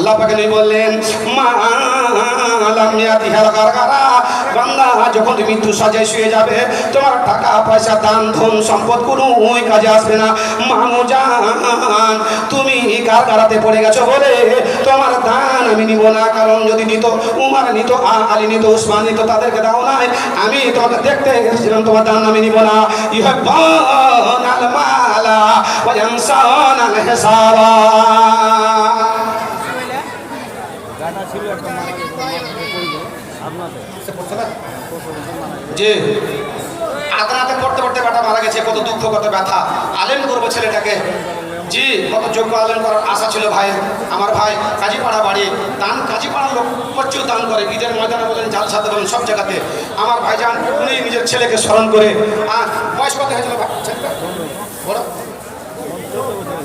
আল্লাহ পাক নবী বললেন মা লাম ইয়াতিহাল গারগারা, বান্দা যখন তুমি মৃত্যু সাজে শুয়ে যাবে তোমার টাকা পয়সা দান ধন সম্পদ কোনো ওই কাজে আসবে না। মামু জান তুমি গারগারাতে পড়ে গেছো বলে তোমার দান আমি নিব না, কারণ যদি নিত উমার নিত আলী নিত উসমান নিত তাদেরকে দাও নাই, আমি তোমাকে দেখতে এসেছিলাম, তোমার দান আমি নিব না। ইউহিব্বুনাল মালা ওয়া ইয়ানসাউনাল হিসাবা। যে আদালতে পড়তে পড়তে বেটা মারা গেছে, কত দুঃখ কত ব্যথা। আলেম করবো ছেলেটাকে, জি কত যোগ্য আলেম করার আশা ছিল ভাই। আমার ভাই কাজীপাড়া বাড়ি, দান কাজীপাড়ার লোক প্রচুর দান করে, ঈদের ময়দানে বলেন জালসাতে বলেন সব জায়গাতে। আমার ভাইজান উনি নিজের ছেলেকে স্মরণ করে, বয়স কত হয়েছিল ভাই?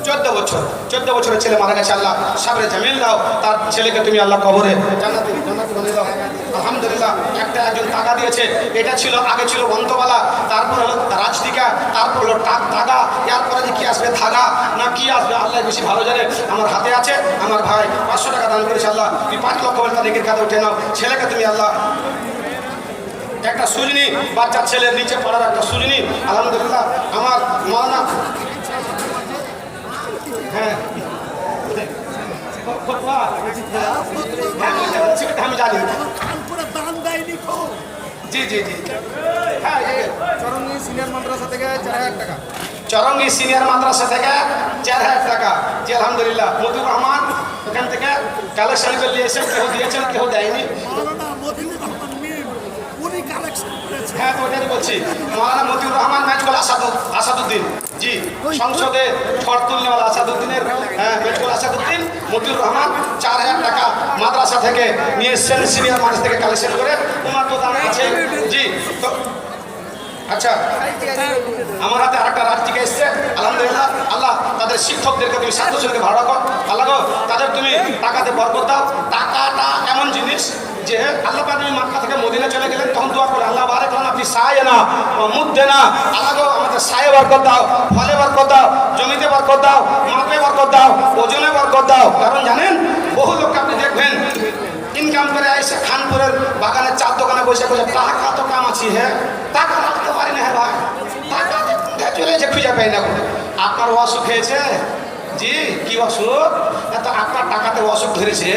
14 বছরের ছেলে মারা গেছে। আল্লাহ সাবরে জামিল দাও, তার ছেলেকে তুমি আল্লাহ কবরে জান্নাতি বানিয়ে দাও। আলহামদুলিল্লাহ একজন টাকা দিয়েছে, এটা ছিল আগে ছিল বন্তবালা, তারপর হলো রাজটিকা, তারপর হলো টাকা, এরপরে যে কি আসবে থাগা না কি আসবে আল্লাহ বেশি ভালো জানে। আমার হাতে আছে, আমার ভাই 500 টাকা দান করেছে। আল্লাহ তুমি 5 লক্ষ তার নেকির খাতে উঠে নাও। ছেলেকে তুমি আল্লাহ একটা সুরিনি, বাচ্চার ছেলের নিচে পড়ার একটা সুরিনি। আলহামদুলিল্লাহ আমার মৌলানা, হ্যাঁ আমি জানি, জি জি জি, হ্যাঁ চরঙ্গি সিনিয়র মাদ্রাসা থেকে 4000 টাকা, চরঙ্গি সিনিয়র মাদ্রাসা থেকে 4000 টাকা। জি আলহামদুলিল্লাহ মতিউর রহমান ওখান থেকে কালেকশন করে নিয়েছেন, কেউ দিয়েছেন কেউ দেয়নি। হ্যাঁ ওটাই বলছি, মৌলানা মতিউর রহমান মেজগুল আসাদুদ্দিন, জি সংসদে ফর তুলনেওয়ালা আসাদুদ্দিনের, হ্যাঁ মেজগুল আসাদুদ্দিন মতিউর রহমান 4000 টাকা মাদ্রাসা থেকে নিয়ে এসছেন, সিনিয়র মানুষ থেকে কালেকশন করে। ওনার তো দাম আছে, জি তো আচ্ছা আমার হাতে আরেকটা রাজটিকা এসছে। আলহামদুলিল্লাহ আল্লাহ তাদের শিক্ষকদেরকে তুমি ছাত্র ছেলেকে ভালো রাখো। আল্লাহ গো তাদের তুমি টাকাতে বরকত দাও। টাকাটা এমন জিনিস যে আল্লাহ পাক তুমি মক্কা থেকে মদিনা চলে গেলেন তখন দোয়া করে আল্লাহ বারেক লানা ফি সায়না ওয়া মুদ্দানা, আল্লাহ গো আমাদের সায়ে বরকত দাও, ফলে বরকত দাও, জমিতে বরকত দাও, মাপে বরকত দাও, ওজনে বরকত দাও। কারণ জানেন বহু লোককে আপনি দেখবেন ইনকাম করে এসে খানপুরের বাগানের চার দোকানে বসে বসে টাকা তো কামাচ্ছি, হ্যাঁ টাকা রাখতে পারি না, হ্যাঁ ভাই টাকা চলে যে খুঁজে পাই না। আপনার অসুখ হয়েছে, জি কি অসুখ? তো আপনার টাকাতে অসুখ ধরেছে,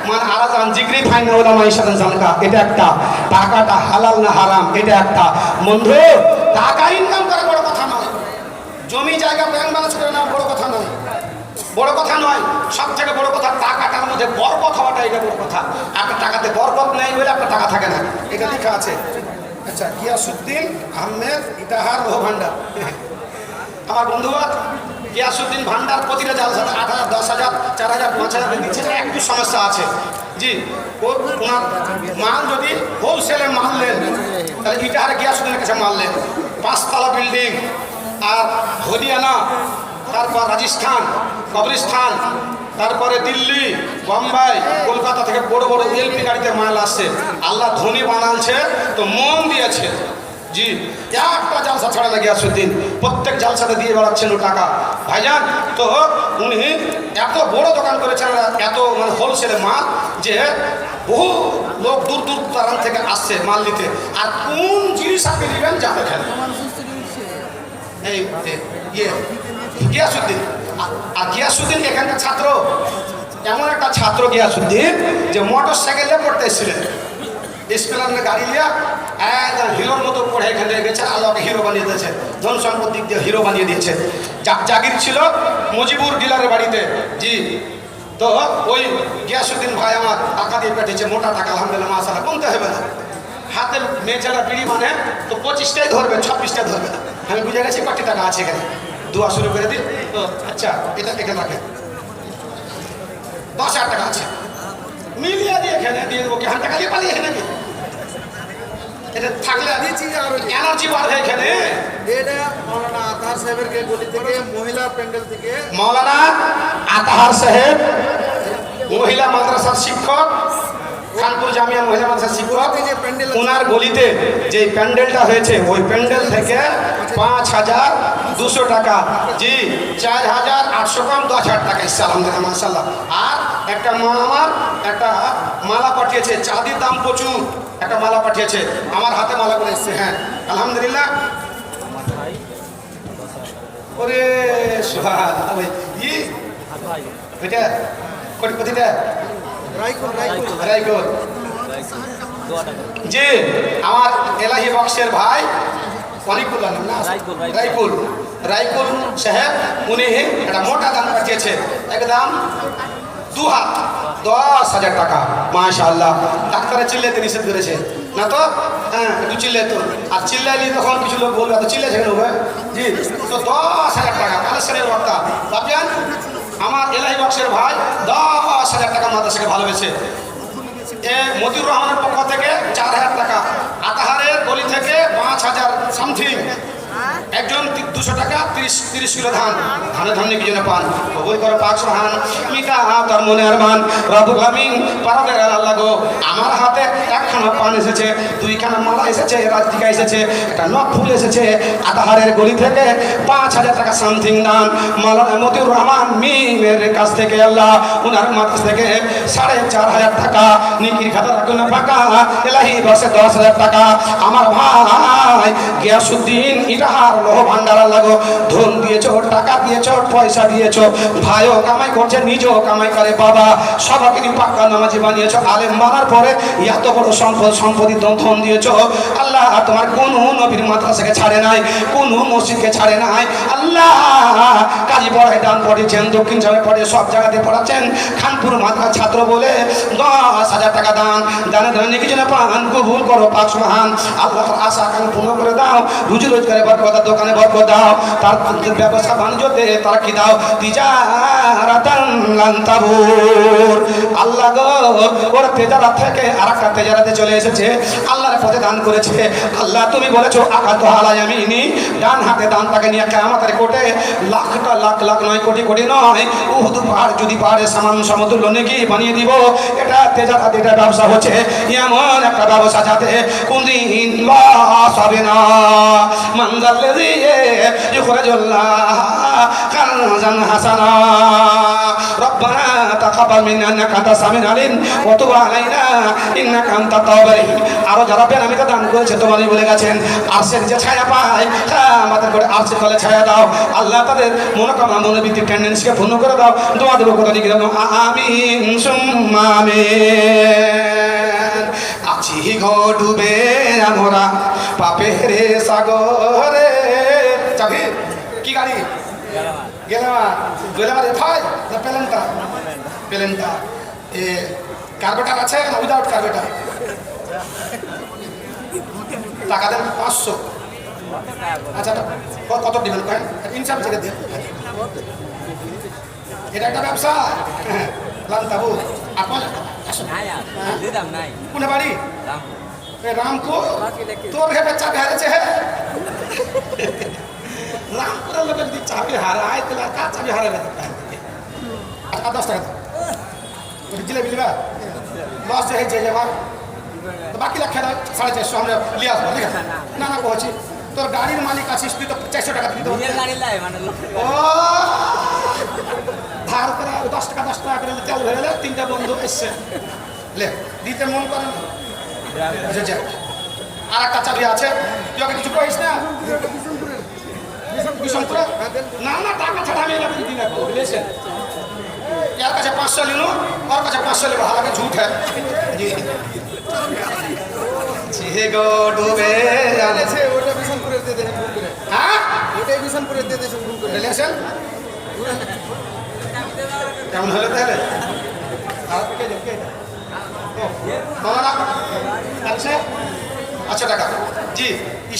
মানে আরাজান জিগরি ফাইন ওলা মাইশাদান জানকা, এটা একটা। টাকাটা হালাল না হারাম এটা একটা। বন্ধু টাকা ইনকাম করা বড় কথা নয়, জমি জায়গা ব্যাংক ব্যালেন্স করে না বড় কথা নয়, বড় কথা নয়। সব থেকে বড় কথা টাকাটার মধ্যে বরকত হওয়াটা, এটা বড় কথা। আপনার টাকাতে বরকত নেই বলে আপনার টাকা থাকে না, এটা লেখা আছে। আচ্ছা গিয়াসউদ্দিন আহমেদ ইটাহার লোহ ভান্ডার, আমার বন্ধুরা গিয়াসউদ্দিন ভান্ডার প্রতিটা জালসাতে 8000 10,000 4000 5000 দিচ্ছে। একটু সমস্যা আছে, জি ওনার মাল যদি হোলসেলে মাল নেন তাহলে ইটাহারে গিয়াসউদ্দিনের কাছে মাল নেন। 5 তলা বিল্ডিং, আর হরিয়ানা, তারপর রাজস্থান, কবরিস্তান, তারপরে দিল্লি, বোম্বাই, কলকাতা থেকে বড় বড় এলপি গাড়িতে মাল আসছে। আল্লাহ ধনী বানালছে তো মন দিয়েছে, জি একটা জালসা ছাড়া লাগে গিয়াসউদ্দিন প্রত্যেক জালসাতে দিয়ে বেড়াচ্ছেন টাকা। ভাইজান তো উনি এত বড় দোকান করেছেন, এত মানে হোলসেলে মাল যে বহু লোক দূর দূর দূরান্ত থেকে আসছে মাল নিতে। আর কোন জিনিস আপনি নেবেন যা দেখেন এই ইয়ে গিয়াসউদ্দিন। আর গিয়াসউদ্দিন এখানকার ছাত্র, এমন একটা ছাত্র গিয়াসউদ্দিন যে মোটর সাইকেলে পড়তে এসেছিলেন, স্প্লেন্ডার গাড়ি নিয়ে একদম হিরোর মতো পড়ে এখানে গেছে। আল্লাহকে হিরো বানিয়ে দিয়েছে, ধন সম্পদ দিক দিয়ে হিরো বানিয়ে দিয়েছে। জাগির ছিল মজিবুর ডিলারের বাড়িতে, জি তো ওই গিয়াসউদ্দিন ভাই আমার টাকা দিয়ে পাঠিয়েছে, মোটা টাকা আলহামদুলিল্লাহ মাশাআল্লাহ, কমতে হবে না। হাতে মেয়েছেলা বিড়ি মানে তো 25টাই ধরবে, 26টা ধরবে না। আমি বুঝে গেছি কটি টাকা আছে এখানে, দোয়া শুরু করে দিন। আচ্ছা এটা এখানে রাখেন, 10,000 টাকা আছে, মিলিয়ে দিয়ে এখানে দিয়ে দেবো। কেন টাকা দিয়ে পালিয়ে এখানে এটা থাকলে এনার্জি বাড়বে এখানে। এটা মৌলানা আতাহার সাহেবের গলি থেকে মহিলা প্যান্ডেল থেকে, মৌলানা আতাহার সাহেব মহিলা মাদ্রাসার শিক্ষক, খানপুর জামিয়া মহিলা মাদ্রাসার শিক্ষক, ওনার গলিতে যে প্যান্ডেলটা হয়েছে ওই প্যান্ডেল থেকে 5,200 টাকা। জি 4,800 কম 10,000 টাকা এসছে আলহামদুলিল্লাহ মাশাআল্লাহ। আর একটা মা আমার একটা মালা পাঠিয়েছে, চাঁদির দাম প্রচুর, একটা মালা পাঠিয়েছে, আমার হাতে মালা করে এসছে। হ্যাঁ আলহামদুলিল্লাহ। ওরে সুবহানাল্লাহ ভাই ই এটা কোটিটা রাইকোর যে আমার এলাহি বক্সের ভাই অনেকগুলো নাম না রাইকুল সাহেব, উনি একটা মোটা দাম পাঠিয়েছে, একদম 2 হাত 10,000 টাকা মাশাআল্লাহ। ডাক্তারে চিল্লাতে নিষেধ করেছে না তো, হ্যাঁ একটু চিল্লাই তো, আর চিল্লাইলি তখন কিছু লোক বলবে তো চিল্লাই ছেড়ে নেবে। জি তো 10,000 টাকা কালেকশনের বার্তা ভাবছেন। আমার এলাহি বক্সের ভাই 10,000 টাকা মাদ্রাসাকে ভালোবেসে মতিউর রহমানের পক্ষ থেকে 4,000 টাকা, আতাহারের গলি থেকে 5,000 সামথিং, একজন 200 টাকা 30 কিলো ধান, ধানে ধানে কি জন্য পান কবুল করো পাক সুবহান মিটা তার মনে আরমান রব্বুল আমিন পারবে আল্লাহ গো। আমার হাতে একখানা পান এসেছে, 2খানা মালা এসেছে, রাজদিকা এসেছে, একটা নখ ফুল এসেছে, আতাহারের গলি থেকে 5,000 টাকা সামথিং দান মাওলানা মতিউর রহমান মিমের কাছ থেকে আল্লাহ উনার মাথা থেকে 4,500 টাকা নিকির খাতা রাখুন ফাঁকা এলাহি বসে 10,000 টাকা। আমার ভাই গিয়াসউদ্দিন ইটাহার লোহ ভান্ডার লাগো, ধন দিয়েছো, টাকা দিয়েছো, পয়সা দিয়েছো, ভাইও কামাই করছে, নিজেও কামাই করে, বাবা সবাইকে পাক্কা নামাজি বানিয়েছো, আলেম বানার পরে এত বড় সম্পত্তি ধন দিয়েছো আল্লাহ। তোমার কোন নবীর মাদ্রাসাকে ছাড়ে নাই, কোন মসজিদকে ছাড়ে নাই আল্লাহ। কাজী পড়ায় দান পড়িয়েছেন, দক্ষিণ সামনে পড়ে, সব জায়গাতে পড়াচ্ছেন, খানপুর মাদ্রাসার ছাত্র বলে 10,000 টাকা দান, দানে দানে কিছু না পান কবুল করো পাক সুবহান আল্লাহ। আশা আকাঙ্ক্ষা পূর্ণ করে দাও, রুজি রোজগারে বরকত, দোকানে বরকত দাও, তার ব্যবসা বাণিজ্যতে তারা কি দাও, তিজারাতান লান তাবুর আল্লাহ গো। ওর তেজারাত থেকে আরেকটা তেজারাতে চলে এসেছে, আল্লাহর পথে দান করেছে আল্লাহ। তুমি বলেছো আকাত আলা ইয়ামিনি, ডান হাতে দান তাকে নিয়ে কিয়ামতের কোটে লাখটা লাখ নয়, কোটি নয়, উহুদ পাহাড় যদি পাহাড়ের সমান সমতুল্য নেকি বানিয়ে দিব। এটা তেজারাত, এটা ব্যবসা হচ্ছে এমন একটা ব্যবসা যাতে কোনদিন লস হবে না। মানজাল্লাযী ইখরাজুল্লাহ কারজান হাসানা রব্বানা তাকাব্বাল মিন্না ইন্নাকা আনতাস সামিউল আলিম ওয়া তুব আলাইনা ইন্নাকা আনতাত তাওয়াবুর রহিম। আরো যারা বেনামিতে দান করেছে তোমারই বলে গেছেন, আরশের যে ছায়া পায় আমাদের করে আরশের তলে ছায়া দাও আল্লাহ। তাদের মনোকামনা মনোবৃত্তির টেন্ডেন্সিকে পূর্ণ করে দাও। দোয়া দেবো কথা লিখে দাও, আমিন সুম্মা আমিন। আছি গো ডুবে আমরা পাপের সাগরে। চাবি কি গাড়ি গেলামার ভাই না প্লেনটা এ কার্বেটার আছে না উইদাউট কার্বেটার? টাকা দেন 500। আচ্ছা কত দিবেন কয়েন ইনসাম থেকে দিয়ে, এটা একটা ব্যবসা লান্তাবু। আপনার কোন বাড়ি? রামপুর। তোর ঘরে চাবি হারেছে, হ্যাঁ রামপুরের লোকের যদি চাবি হারায় তাহলে কার চাবি হারাবে? 10 টাকা জিলেবি লিবা লস হয়েছে এবার, বাকি লাখ 450 আমরা লিয়ে আসবো। ঠিক আছে না না বলছি, তোর গাড়ির মালিক আছিস, তুই তো 400 টাকা দিতে ও ধার করে 10 টাকা করে তেল ভরে গেলে 3টা বন্ধু এসছে লে দিতে মন করে না। আর একটা চাবি আছে, তুই ওকে কিছু কহিস না। না না টাকা ছাড়া আমি এলাকা দিই না, বুঝলেছেন? यार का 500 ले लो और का 500 ले, हालांकि झूठ है जी। ছিহে গো ডুবে জানেছে ওটা বিশনপুরে দিয়ে দেন ফোন করে। হ্যাঁ ওটাই বিশনপুরে দিয়ে দেন ফোন করে রিলেশন কেমন হলো তাহলে? আর কে দেখে বাবা আছে। আচ্ছা টাকা জি।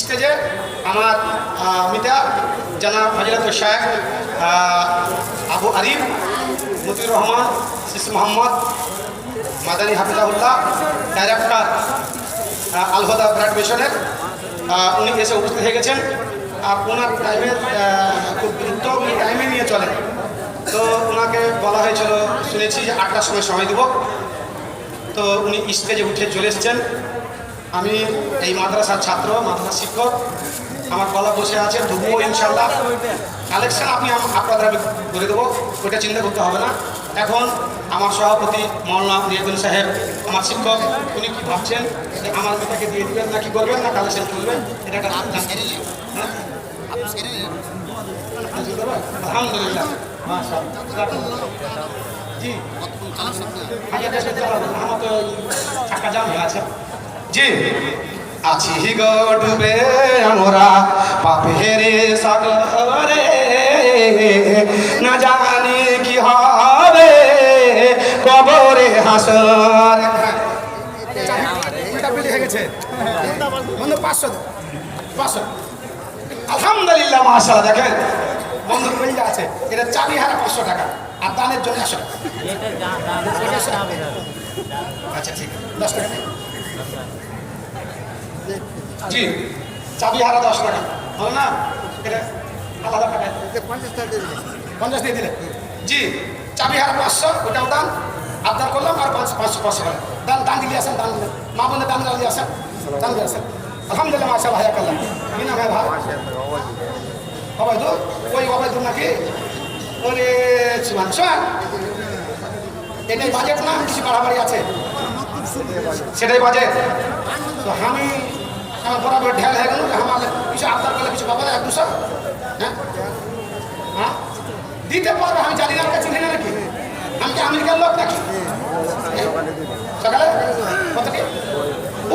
স্টেজে আমার মিতা জানাব ফজিলত শেখ আবু আরিফ, মতিউর রহমান, শিশু মোহাম্মদ মাদানী হাফিজাহুল্লাহ, ডাইরেক্টর আল হুদা ব্লাড মিশনের, উনি এসে উপস্থিত হয়ে গেছেন। আর ওনার টাইমের খুব গুরুত্ব, উনি টাইমে নিয়ে চলেন। তো ওনাকে বলা হয়েছিল, শুনেছি যে 8টার সময় দেব। তো উনি স্টেজে উঠে চলে এসেছেন। আমি এই মাদ্রাসার ছাত্র, মাদ্রাসার শিক্ষক, আমার গলা বসে আছে, ঢুকবো ইনশাল্লাহ। কালেকশন আপনাদের আমি করে দেবো, ওইটা চিন্তা করতে হবে না। এখন আমার সভাপতি মৌলানা রিয়াজুল সাহেব, আমার শিক্ষক, উনি কি ভাবছেন যে আমার মেয়েটাকে দিয়ে দিবেন না কি করবেন না কালেকশন করবেন, এটা একটা হ্যাঁ? আলহামদুলিল্লাহ জি আমার তো টাকা জাম হয়ে আছে জি। আছি গো ডুবে আমরা পাপের সাগরে, না জানি কি হবে কবরে হাসর। আলহামদুলিল্লাহ মাশাআল্লাহ। দেখেন বন্ধু পেয়ে আছে, এটা চাবি হারা 500 টাকা আর দানের জন্য 100 টাকা। আচ্ছা ঠিক 10 টাকা জি, চাবি হারা 10 টাকা হলো না, এটা আলাদা টাকা 50 দিয়ে দিলে জি। চাবি হারা 500, ওটাও দান আবদার করলাম, আর 500 টাকা দান দান দিলে আসেন, দান দিলে মা বোনের দান দিয়ে আসেন, দান দিয়ে আসেন। আলহামদুলিল্লাহ মাশাআল্লাহ ভাইয়া করলাম কি না ভাই ভাই অবৈধ, ওই অবৈধ নাকি ওরে মানুষ এটাই বাজেট না, কিছু বাড়াবাড়ি আছে সেটাই বাজেট। তো আমি আমার বরাবর ঢেল হয়ে গেল, আমার কিছু আবদার করলে কিছু পাবো না 1-200 হ্যাঁ হ্যাঁ দিতে পারবে। আমি জানি না, চিনি না নাকি, আমি কি আমেরিকার লোক নাকি? সকালে কত কি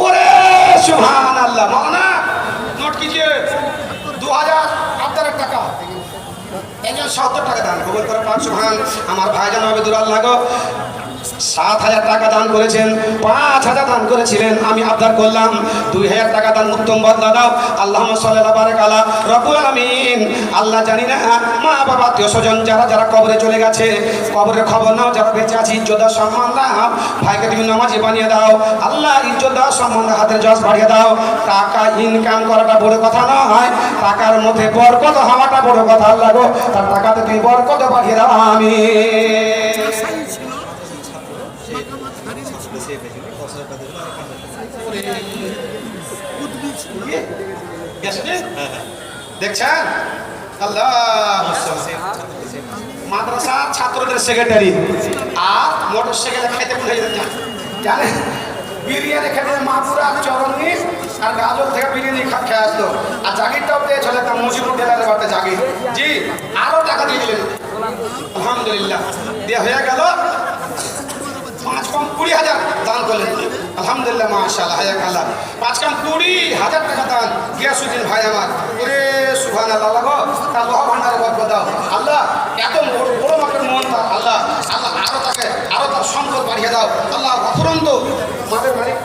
ওরে সুবহানাল্লাহ। মাওলানা নোট कीजिए 2000 আবদারের টাকা, একজন 70 টাকা দান কবুল করে পাক সুবহান। আমার ভাইজান আবেদুল আল্লাহ গো 7,000 টাকা দান করেছেন, 5,000 দান করেছিলেন। আমি আবদার করলাম 2,000 টাকা দান উত্তম বদলা দাও। আল্লাহুম্মা সাল্লি বারাক আলা রব্বুল আলামিন। আল্লাহ জানি না মা বাবা আত্মীয় স্বজন যারা যারা কবরে চলে গেছে, কবরের খবর নাও, যারা বেঁচে আছে ইজ্জত দাও, সম্মান দাও। ভাইকে তুমি নামাজি বানিয়ে দাও আল্লাহ, ইজ্জত দাও, সম্মান দাও, হাতের জজ বাড়িয়ে দাও। টাকা ইনকাম করাটা বড় কথা নয়, টাকার মধ্যে বরকত হওয়াটা বড় কথা। আল্লাহ গো তার টাকাতে তুমি বরকত বাড়িয়ে দাও আমিন। দেখছেন আল্লাহ, মাদ্রাসা ছাত্রদের সেক্রেটারি আর মোটর সাইকেলে খেতে পাঠাই জানেন, বিরিয়ানি খেতে মাপুরা চরণি আর গাজর থেকে বিরিয়ানি খেয়ে আসতো। আর জাগিরটাও পেয়েছিল একটা মুজিবুর টেলারের বাড়িতে জাগির জি, আরো টাকা দিয়ে দিলেন আলহামদুলিল্লাহ। দিয়ে হয়ে গেল 5 কম 20,000 দান করলেন আলহামদুলিল্লাহ মাশাআল্লাহ হায়াকাল্লাহ। 5 কম 20,000 টাকা দান গিয়াসউদ্দিন ভাই আমার। ওরে সুবহানাল্লাহ গো, তার লোহা ভান্ডারে বরকত দাও আল্লাহ। এত বড় মাপের মন তার আল্লাহ, আল্লাহ আরো তাকে আরো তার সম্পদ বাড়িয়ে দাও আল্লাহ। অফুরন্ত মাপের মালিক